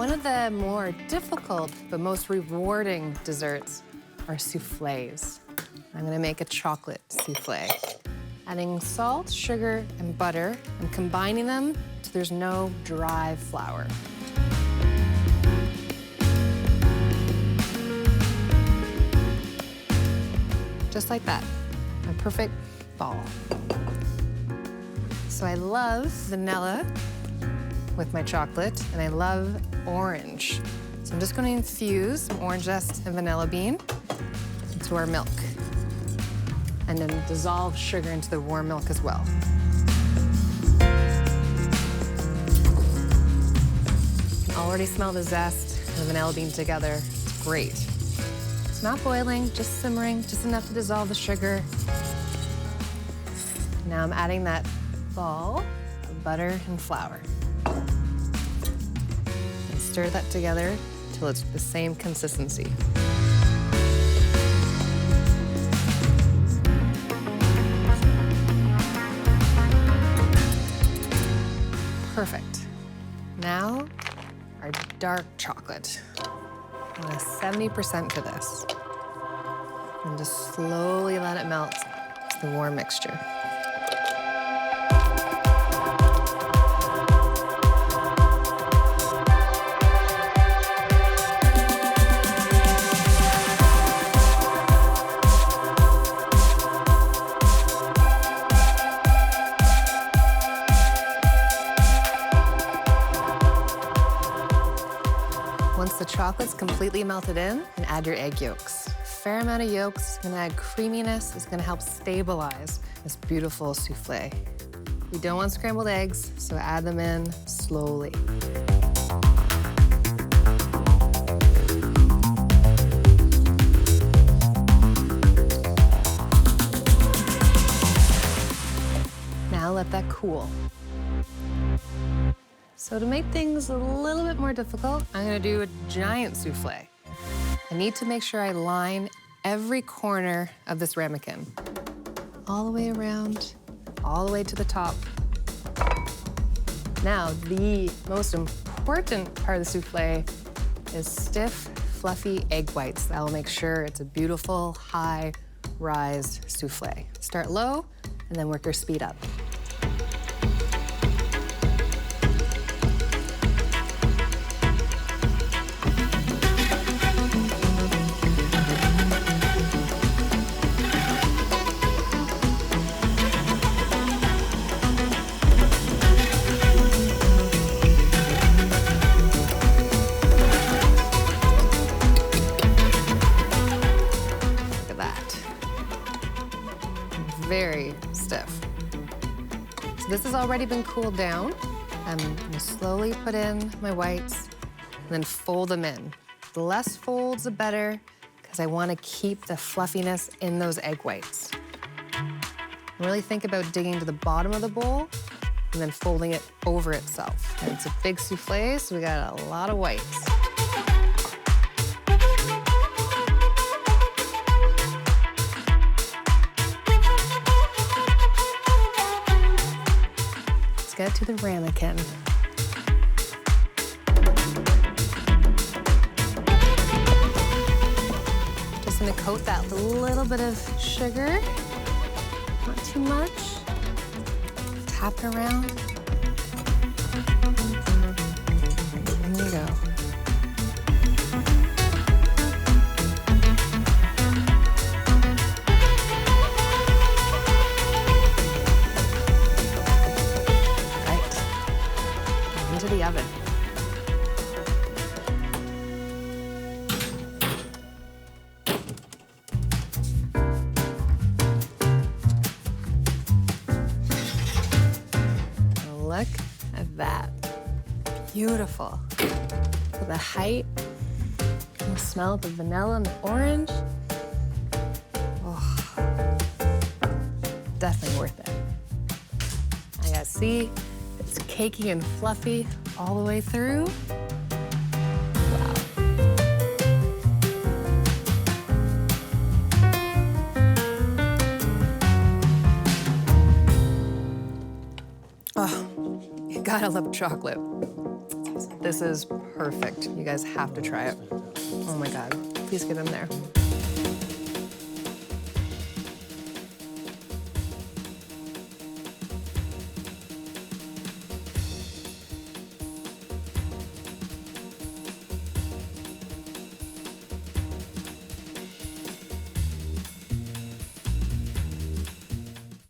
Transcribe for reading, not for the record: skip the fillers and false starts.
One of the more difficult but most rewarding desserts are soufflés. I'm gonna make a chocolate soufflé, adding salt, sugar, and butter, and combining them so there's no dry flour. Just like that, a perfect ball. So I love vanilla with my chocolate, and I love orange. So I'm just going to infuse some orange zest and vanilla bean into our milk, and then dissolve sugar into the warm milk as well. You can already smell the zest and the vanilla bean together. It's great. It's not boiling, just simmering, just enough to dissolve the sugar. Now I'm adding that ball of butter and flour. And stir that together till it's the same consistency. Perfect. Now, our dark chocolate. I want a 70% for this. And just slowly let it melt to the warm mixture. Once the chocolate's completely melted in, and add your egg yolks. A fair amount of yolks is gonna add creaminess, it's gonna help stabilize this beautiful souffle. We don't want scrambled eggs, so add them in slowly. Now let that cool. So to make things a little bit more difficult, I'm gonna do a giant souffle. I need to make sure I line every corner of this ramekin. All the way around, all the way to the top. Now, the most important part of the souffle is stiff, fluffy egg whites. That will make sure it's a beautiful, high-rise souffle. Start low, and then work your speed up. Very stiff. So this has already been cooled down. I'm gonna slowly put in my whites and then fold them in. The less folds, the better, because I wanna keep the fluffiness in those egg whites. Really think about digging to the bottom of the bowl and then folding it over itself. And it's a big souffle, so we got a lot of whites. Get to the ramekin. Just gonna coat that with a little bit of sugar, not too much. Tap it around. There you go. Into the oven. Look at that. Beautiful. For the height, and the smell of the vanilla and the orange. Oh, definitely worth it. I gotta see. It's cakey and fluffy all the way through. Wow. Oh, you gotta love chocolate. This is perfect. You guys have to try it. Oh my God, please get in there.